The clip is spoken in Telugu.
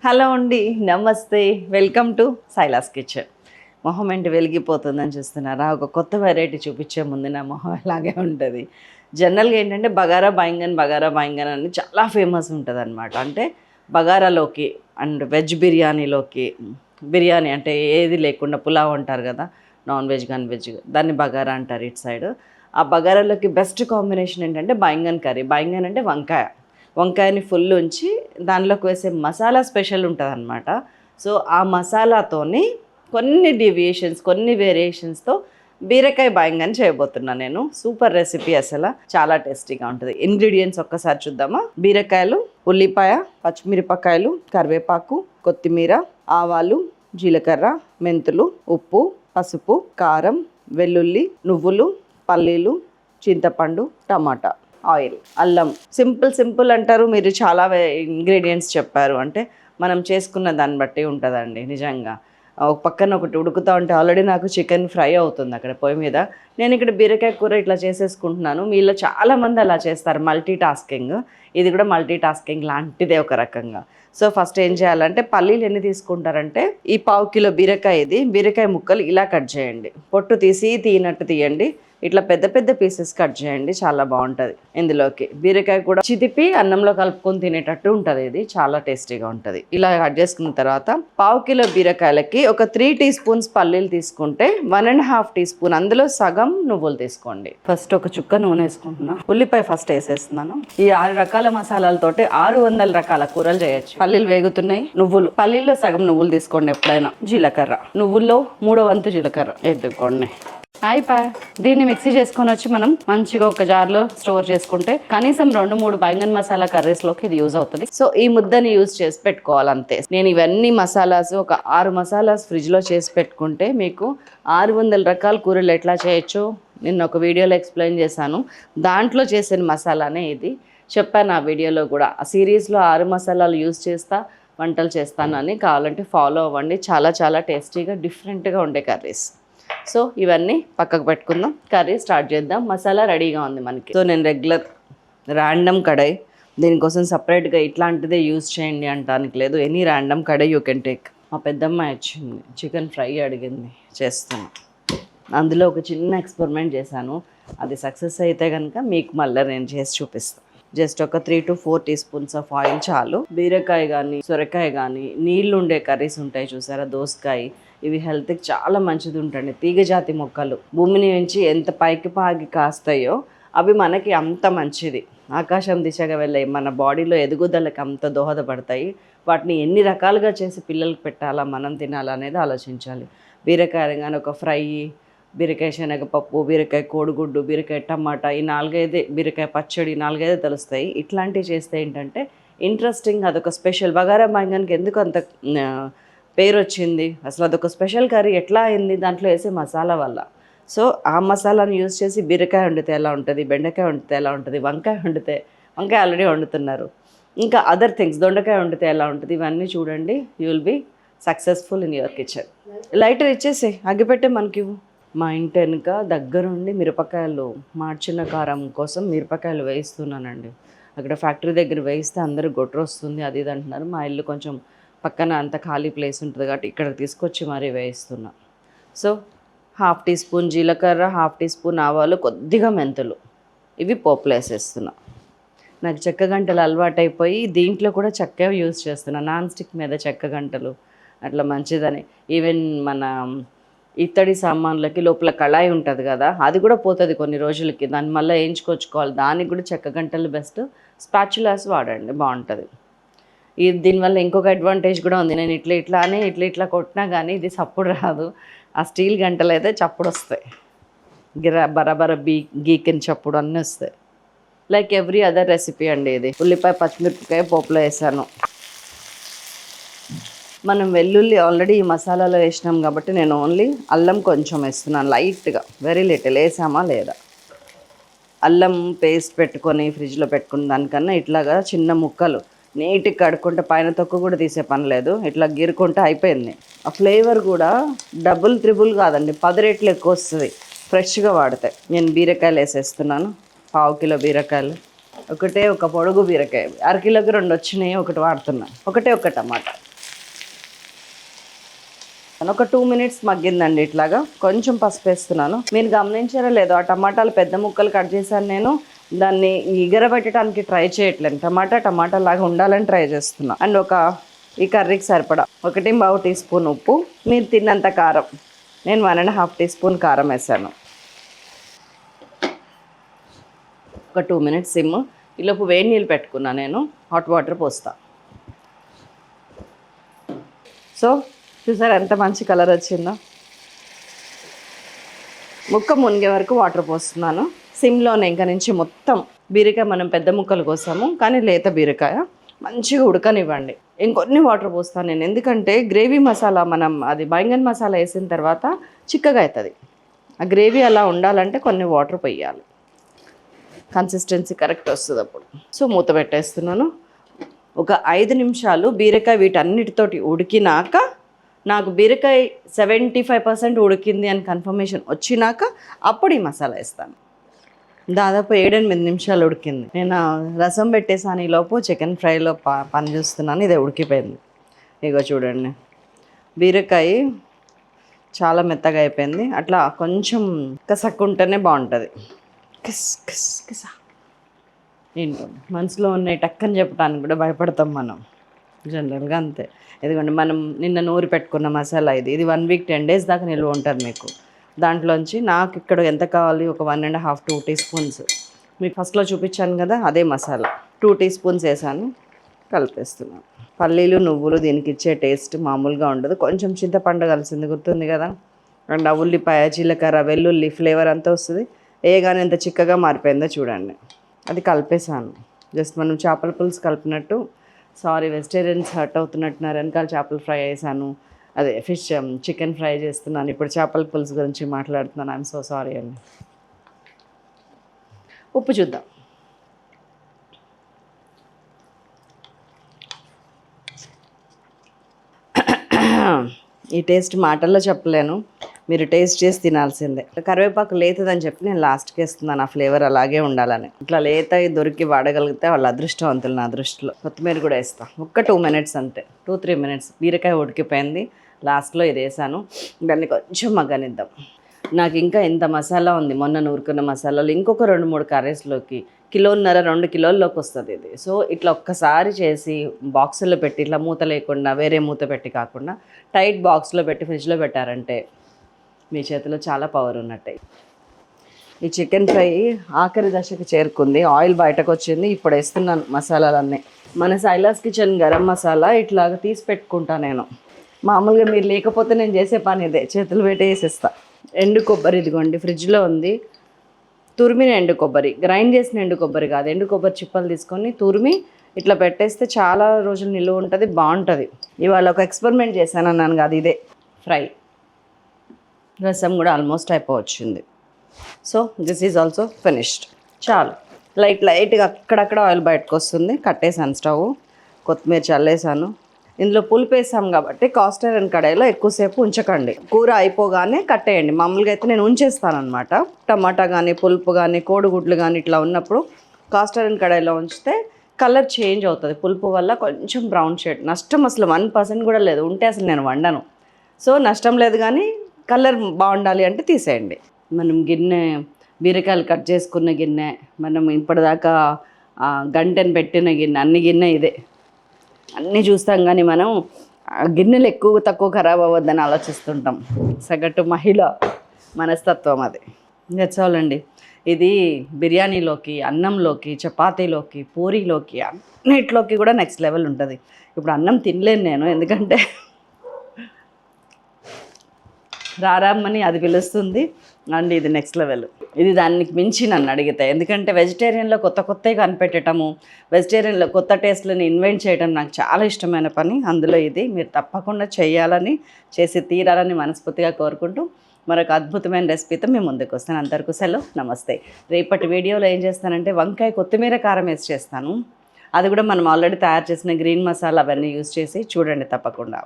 హలో అండి, నమస్తే. Welcome to Silas kitchen. మొహం ఏంటి వెలిగిపోతుందని చూస్తున్నారా? ఒక కొత్త వెరైటీ చూపించే ముందు నా మొహం అలాగే ఉంటుంది. జనరల్గా ఏంటంటే బగారా బాయింగన్ అని చాలా ఫేమస్ ఉంటుంది అనమాట. అంటే బగారాలోకి అండ్ వెజ్ బిర్యానీలోకి, బిర్యానీ అంటే ఏది లేకుండా పులావ్ అంటారు కదా, నాన్ వెజ్ కానీ వెజ్, దాన్ని బగారా అంటారు ఇటు సైడ్. ఆ బగారాలోకి బెస్ట్ కాంబినేషన్ ఏంటంటే బాయింగన్ కర్రీ. బాయింగన్ అంటే వంకాయని ఫుల్ ఉంచి దానిలోకి వేసే మసాలా స్పెషల్ ఉంటుంది అనమాట. సో ఆ మసాలాతోని కొన్ని వేరియేషన్స్తో బీరకాయ బాయింగన్ చేయబోతున్నాను నేను. సూపర్ రెసిపీ, అసలు చాలా టేస్టీగా ఉంటుంది. ఇంగ్రీడియంట్స్ ఒక్కసారి చూద్దామా? బీరకాయలు, ఉల్లిపాయ, పచ్చిమిరపకాయలు, కరివేపాకు, కొత్తిమీర, ఆవాలు, జీలకర్ర, మెంతులు, ఉప్పు, పసుపు, కారం, వెల్లుల్లి, నువ్వులు, పల్లీలు, చింతపండు, టమాటా, ఆయిల్, అల్లం. సింపుల్ అంటారు మీరు, చాలా ఇంగ్రీడియంట్స్ చెప్పారు. అంటే మనం చేసుకున్న దాన్ని బట్టి ఉంటుందండి నిజంగా. ఒక పక్కన ఒకటి ఉడుకుతూ ఉంటే ఆల్రెడీ నాకు చికెన్ ఫ్రై అవుతుంది అక్కడ పొయ్యి మీద. నేను ఇక్కడ బీరకాయ కూర ఇట్లా చేసేసుకుంటున్నాను. మీలో చాలామంది అలా చేస్తారు, మల్టీ టాస్కింగ్. ఇది కూడా మల్టీ టాస్కింగ్ లాంటిదే ఒక రకంగా. సో ఫస్ట్ ఏం చేయాలంటే, పల్లీలు ఎన్ని తీసుకుంటారంటే, ఈ 1/2 కిలో బీరకాయ ముక్కలు ఇలా కట్ చేయండి. పొట్టు తీయనట్టు తీయండి. ఇట్లా పెద్ద పీసెస్ కట్ చేయండి, చాలా బాగుంటుంది. ఇందులోకి బీరకాయ కూడా చితిపి అన్నంలో కలుపుకొని తినేటట్టు ఉంటుంది. ఇది చాలా టేస్టీగా ఉంటుంది. ఇలా కట్ చేసుకున్న తర్వాత 1/2 కిలో బీరకాయలకి ఒక 3 టీ స్పూన్స్ పల్లీలు తీసుకుంటే 1.5 టీ స్పూన్, అందులో సగం నువ్వులు తీసుకోండి. ఫస్ట్ ఒక చుక్క నూనె వేసుకుంటున్నా. ఉల్లిపాయ ఫస్ట్ వేసేస్తున్నాను. ఈ 6 రకాల మసాలాలతోటి 600 రకాల కూరలు చేయొచ్చు. పల్లీలు వేగుతున్నాయి. పల్లీల్లో సగం నువ్వులు తీసుకోండి ఎప్పుడైనా. జీలకర్ర, నువ్వుల్లో 3వ వంతు జీలకర్ర ఎత్తుకోండి. దీన్ని మిక్సీ చేసుకొని వచ్చి మనం మంచిగా ఒక జార్లో స్టోర్ చేసుకుంటే కనీసం 2-3 బైంగన్ మసాలా కర్రీస్లోకి ఇది యూజ్ అవుతుంది. సో ఈ ముద్దని యూజ్ చేసి పెట్టుకోవాలి అంతే. నేను ఇవన్నీ మసాలాస్ ఒక 6 మసాలాస్ ఫ్రిడ్జ్లో చేసి పెట్టుకుంటే మీకు 600 రకాల కూరలు ఎట్లా చేయొచ్చు నిన్న ఒక వీడియోలో ఎక్స్ప్లెయిన్ చేశాను. దాంట్లో చేసిన మసాలానే ఇది. చెప్పాను ఆ వీడియోలో కూడా. ఆ సిరీస్లో 6 మసాలాలు యూజ్ చేస్తా వంటలు చేస్తానని. కావాలంటే ఫాలో అవ్వండి. చాలా టేస్టీగా డిఫరెంట్గా ఉండే కర్రీస్. సో ఇవన్నీ పక్కకు పెట్టుకుందాం, కర్రీ స్టార్ట్ చేద్దాం. మసాలా రెడీగా ఉంది మనకి. సో నేను రెగ్యులర్ ర్యాండమ్ కడాయి, దీనికోసం సపరేట్గా ఇట్లాంటిదే యూజ్ చేయండి అంటానికి లేదు. Any random kadai you can take. మా పెద్దమ్మాయి వచ్చింది, చికెన్ ఫ్రై అడిగింది, చేస్తాను. అందులో ఒక చిన్న ఎక్స్పెరిమెంట్ చేశాను. అది సక్సెస్ అయితే కనుక మీకు మళ్ళీ నేను చేసి చూపిస్తాను. జస్ట్ ఒక 3 to 4 tea spoons of oil చాలు. బీరకాయ కానీ సొరకాయ కానీ నీళ్ళు ఉండే కర్రీస్ ఉంటాయి చూసారా, దోసకాయ, ఇవి హెల్త్కి చాలా మంచిది ఉంటుంది. తీగజాతి మొక్కలు భూమిని నుంచి ఎంత పైకి పాగి కాస్తాయో అవి మనకి అంత మంచిది. ఆకాశం దిశగా వెళ్ళే మన బాడీలో ఎదుగుదలకు అంత దోహదపడతాయి. వాటిని ఎన్ని రకాలుగా చేసి పిల్లలకు పెట్టాలా, మనం తినాలా అనేది ఆలోచించాలి. బీరకాయ కానీ ఒక ఫ్రై, బీరకాయ శనగపప్పు, బీరకాయ కోడిగుడ్డు, బీరకాయ టమాటా, ఈ 4-5, బీరకాయ పచ్చడి, 4-5 తెలుస్తాయి. ఇట్లాంటివి చేస్తే ఏంటంటే ఇంట్రెస్టింగ్. అదొక స్పెషల్. బగారా బాయింగన్కి ఎందుకు అంత పేరు వచ్చింది, అసలు అదొక స్పెషల్ కర్రీ ఎట్లా అయింది, దాంట్లో వేసే మసాలా వల్ల. సో ఆ మసాలాను యూజ్ చేసి బీరకాయ వండితే ఎలా ఉంటుంది, బెండకాయ వండితే ఎలా ఉంటుంది, వంకాయ ఆల్రెడీ వండుతున్నారు, ఇంకా అదర్ థింగ్స్, దొండకాయ వండితే ఎలా ఉంటుంది, ఇవన్నీ చూడండి. You will be successful in your kitchen. Lighter ఇచ్చేసి అగ్గిపెట్టే మనకి. మా ఇంటి వెనుక దగ్గరుండి మిరపకాయలు, మార్చిన కారం కోసం మిరపకాయలు వేయిస్తున్నానండి. అక్కడ ఫ్యాక్టరీ దగ్గర వేయిస్తే అందరూ గొడ్ర వస్తుంది అది ఇది అంటున్నారు. మా ఇల్లు కొంచెం పక్కన అంత ఖాళీ ప్లేస్ ఉంటుంది కాబట్టి ఇక్కడ తీసుకొచ్చి మరీ వేయిస్తున్నా. సో 1/2 టీ స్పూన్ జీలకర్ర, 1/2 టీ స్పూన్ ఆవాలు, కొద్దిగా మెంతులు, ఇవి పోపులు వేసేస్తున్నా. నాకు చెక్క గంటలు అలవాటైపోయి దీంట్లో కూడా చెక్క యూజ్ చేస్తున్నా. నాన్ స్టిక్ మీద చెక్క గంటలు అట్లా మంచిదని. ఈవెన్ మన ఇత్తడి సామాన్లకి లోపల కళాయి ఉంటుంది కదా, అది కూడా పోతుంది కొన్ని రోజులకి. దాన్ని మళ్ళీ వేయించుకొచ్చుకోవాలి. దానికి కూడా చెక్క గంటలు బెస్ట్. స్పాచులాస్ వాడండి, బాగుంటుంది. దీనివల్ల ఇంకొక అడ్వాంటేజ్ కూడా ఉంది. నేను ఇట్లా కొట్టినా కానీ ఇది చప్పుడు రాదు. ఆ స్టీల్ గంటలు అయితే చప్పుడు వస్తాయి, బరాబర గీకిన చప్పుడు అన్నీ వస్తాయి. లైక్ ఎవ్రీ అదర్ రెసిపీ అండి ఇది. ఉల్లిపాయ, పచ్చిమిరపకాయ పోపులో వేసాను. మనం వెల్లుల్లి ఆల్రెడీ ఈ మసాలాలో వేసినాం కాబట్టి నేను ఓన్లీ అల్లం కొంచెం వేస్తున్నాను, లైట్గా, వెరీ లిటిల్. వేసామా లేదా. అల్లం పేస్ట్ పెట్టుకొని ఫ్రిడ్జ్లో పెట్టుకున్న దానికన్నా ఇట్లాగా చిన్న ముక్కలు నీట్గా కడుక్కుంటే పైన తొక్కు కూడా తీసే పని లేదు. ఇట్లా గీరుకుంటే అయిపోయింది. ఆ ఫ్లేవర్ కూడా డబుల్ త్రిబుల్ కాదండి, 10 రెట్లు ఎక్కువ వస్తుంది ఫ్రెష్గా వాడితే. నేను బీరకాయలు వేసేస్తున్నాను. 1/2 కిలో బీరకాయలు, ఒక పొడుగు బీరకాయ, 1/2 కిలోకి 2 వచ్చినాయి, ఒకటి వాడుతున్నా, ఒక టమాటా. ఒక 2 మినిట్స్ మగ్గిందండి. ఇట్లాగా కొంచెం పసుపు వేస్తున్నాను. మీరు గమనించారో లేదో, ఆ టమాటాలు పెద్ద ముక్కలు కట్ చేశాను నేను. దాన్ని ఎగరబెట్టడానికి ట్రై చేయట్లేదు, టమాటా లాగా ఉండాలని ట్రై చేస్తున్నా. అండ్ ఈ కర్రీకి సరిపడా 1.5 టీ స్పూన్ ఉప్పు, మీరు తిన్నంత కారం. నేను 1.5 టీ స్పూన్ కారం వేసాను. ఒక 2 మినిట్స్ సిమ్. ఈలోపు వేడి నీళ్ళు పెట్టుకున్నా నేను, హాట్ వాటర్ పోస్తా. సో చూసారా ఎంత మంచి కలర్ వచ్చిందో. ముక్క మునిగే వరకు వాటర్ పోస్తున్నాను సిమ్లోనే. ఇంకా నుంచి మొత్తం బీరకాయ మనం పెద్ద ముక్కలు కోసాము, కానీ లేత బీరకాయ మంచిగా ఉడకనివ్వండి. ఇంకొన్ని వాటర్ పోస్తాను నేను, ఎందుకంటే గ్రేవీ మసాలా మనం అది బైంగన్ మసాలా వేసిన తర్వాత చిక్కగా అవుతుంది. ఆ గ్రేవీ అలా ఉండాలంటే కొన్ని వాటర్ పోయాలి, కన్సిస్టెన్సీ కరెక్ట్ వస్తుంది అప్పుడు. సో మూత పెట్టేస్తున్నాను. ఒక 5 నిమిషాలు బీరకాయ వీటన్నిటితోటి ఉడికినాక, నాకు బీరకాయ 75% ఉడికింది అని కన్ఫర్మేషన్ వచ్చినాక అప్పుడు ఈ మసాలా వేస్తాను. దాదాపు 7-8 నిమిషాలు ఉడికింది. నేను రసం పెట్టేసాను, ఈలోపు చికెన్ ఫ్రైలో పని చూస్తున్నాను. ఇదే ఉడికిపోయింది. ఇగో చూడండి, బీరకాయ చాలా మెత్తగా అయిపోయింది. అట్లా కొంచెం కసక్కుంటేనే బాగుంటుంది. కిస్ కిస్ కిసా ఏంటో మనసులో ఉన్నాయి టక్కని చెప్పడానికి కూడా భయపడతాం మనం, జనరల్గా అంతే. ఎందుకంటే మనం నిన్న నూరి పెట్టుకున్న మసాలా ఇది 1 వీక్ 10 డేస్ దాకా నిల్వ ఉంటుంది మీకు. దాంట్లోంచి నాకు ఇక్కడ ఎంత కావాలి, ఒక 1.5-2 టీ స్పూన్స్ మీకు ఫస్ట్లో చూపించాను కదా, అదే మసాలా 2 టీ స్పూన్స్ వేసాను, కలిపేస్తున్నాను. పల్లీలు నువ్వులు దీనికి ఇచ్చే టేస్ట్ మామూలుగా ఉండదు. కొంచెం చింతపండు కలిసింది, గుర్తుంది కదా. అండ్ ఉల్లిపాయ, జీలకర్ర, వెల్లుల్లి ఫ్లేవర్ అంతా వస్తుంది. ఏగానే ఎంత చిక్కగా మారిపోయిందో చూడండి. అది కలిపేసాను. జస్ట్ మనం చేపల పులుసు కలిపినట్టు. సారీ, వెజిటేరియన్స్ హర్ట్ అవుతున్నట్టున్నారు. వెనకాల చేపల ఫ్రై వేసాను, అదే చికెన్ ఫ్రై చేస్తున్నాను. ఇప్పుడు చేపల పులుసు గురించి మాట్లాడుతున్నాను. ఐఎమ్ సో సారీ అండి. ఉప్పు చూద్దాం. ఈ టేస్ట్ మాటల్లో చెప్పలేను, మీరు టేస్ట్ చేసి తినాల్సిందే. కరివేపాకు లేతదని చెప్పి నేను లాస్ట్కి వేస్తున్నాను, ఆ ఫ్లేవర్ అలాగే ఉండాలని. ఇట్లా లేత దొరికి వాడగలిగితే వాళ్ళ అదృష్టవంతులు నా దృష్టిలో. కొత్తిమీర కూడా వేస్తాను. ఒక్క 2 మినిట్స్ అంతే, 2-3 మినిట్స్. బీరకాయ ఉడికిపోయింది. లాస్ట్లో ఇది వేసాను. దాన్ని కొంచెం మగ్గనిద్దాం. నాకు ఇంకా ఇంత మసాలా ఉంది, మొన్న నూరుకున్న మసాలాలు ఇంకొక 2-3 కర్రీస్లోకి 1.5-2 కిలోల్లోకి వస్తుంది ఇది. సో ఇట్లా ఒక్కసారి చేసి బాక్సుల్లో పెట్టి, ఇట్లా మూత లేకుండా వేరే మూత పెట్టి కాకుండా టైట్ బాక్స్లో పెట్టి ఫ్రిడ్జ్లో పెట్టారంటే మీ చేతిలో చాలా పవర్ ఉన్నట్టే. ఈ చికెన్ ఫ్రై ఆఖరి దశకు చేరుకుంది, ఆయిల్ బయటకు వచ్చింది. ఇప్పుడు వేస్తున్నాను మసాలాలన్నీ. మన సైలాస్ కిచెన్ గరం మసాలా ఇట్లాగా తీసి పెట్టుకుంటా నేను. మామూలుగా మీరు లేకపోతే నేను చేసే పని ఇదే, చేతులు పెట్టి వేసేస్తా. ఎండు కొబ్బరి ఇదిగోండి ఫ్రిడ్జ్లో ఉంది. తురిమిన ఎండు కొబ్బరి, గ్రైండ్ చేసిన ఎండు కొబ్బరి కాదు, ఎండు కొబ్బరి చిప్పలు తీసుకొని తురిమి ఇట్లా పెట్టేస్తే చాలా రోజులు నిలువ ఉంటుంది, బాగుంటుంది. ఇవాళ ఒక ఎక్స్పెరిమెంట్ చేశాను అన్నాను కదా, ఇదే ఫ్రై. రసం కూడా ఆల్మోస్ట్ అయిపోవచ్చింది. So this is also finished. చాలు, లైట్గా అక్కడక్కడ ఆయిల్ బయటకు వస్తుంది. కట్టేసాను స్టవ్, కొత్తిమీర చల్లేసాను. ఇందులో పులుపు వేసాం కాబట్టి కాస్ట్ ఐరన్ కడాయిలో ఎక్కువసేపు ఉంచకండి. కూర అయిపోగానే కట్టేయండి. మామూలుగా అయితే నేను ఉంచేస్తాను అనమాట. టమాటా కానీ పులుపు కానీ కోడిగుడ్లు కానీ ఇట్లా ఉన్నప్పుడు కాస్ట్ ఐరన్ కడాయిలో ఉంచితే కలర్ చేంజ్ అవుతుంది. పులుపు వల్ల కొంచెం బ్రౌన్ షేడ్. నష్టం అసలు 1% కూడా లేదు, ఉంటే అసలు నేను వండను. సో నష్టం లేదు, కానీ కలర్ బాగుండాలి అంటే తీసేయండి. మనం గిన్నె, బీరకాయలు కట్ చేసుకున్న గిన్నె, మనం ఇప్పటిదాకా గంటెని పెట్టిన గిన్నె, అన్ని గిన్నె ఇదే. అన్నీ చూస్తాం కానీ మనం గిన్నెలు ఎక్కువ తక్కువ ఖరాబ్ అవ్వద్దని ఆలోచిస్తుంటాం. సగటు మహిళ మనస్తత్వం అది. నచ్చాలండి. ఇది బిర్యానీలోకి, అన్నంలోకి, చపాతీలోకి, పూరీలోకి, అన్నిట్లోకి కూడా నెక్స్ట్ లెవెల్ ఉంటుంది. ఇప్పుడు అన్నం తినలేను నేను, ఎందుకంటే రారామ్మని అది పిలుస్తుంది. అండ్ ఇది నెక్స్ట్ లెవెల్. ఇది దానికి మించి నన్ను అడిగితే, ఎందుకంటే వెజిటేరియన్లో కొత్తగా కనిపెట్టడము, వెజిటేరియన్లో కొత్త టేస్ట్లను ఇన్వెంట్ చేయడం నాకు చాలా ఇష్టమైన పని. అందులో ఇది మీరు తప్పకుండా చేసి తీరాలని మనస్ఫూర్తిగా కోరుకుంటూ మరొక అద్భుతమైన రెసిపీతో మేము ముందుకు వస్తాను. అంతవరకు సెలవు, నమస్తే. రేపటి వీడియోలో ఏం చేస్తానంటే వంకాయ కొత్తిమీర కారం వేసి చేస్తాను. అది కూడా మనం ఆల్రెడీ తయారు చేసిన గ్రీన్ మసాలా అవన్నీ యూజ్ చేసి చూడండి తప్పకుండా.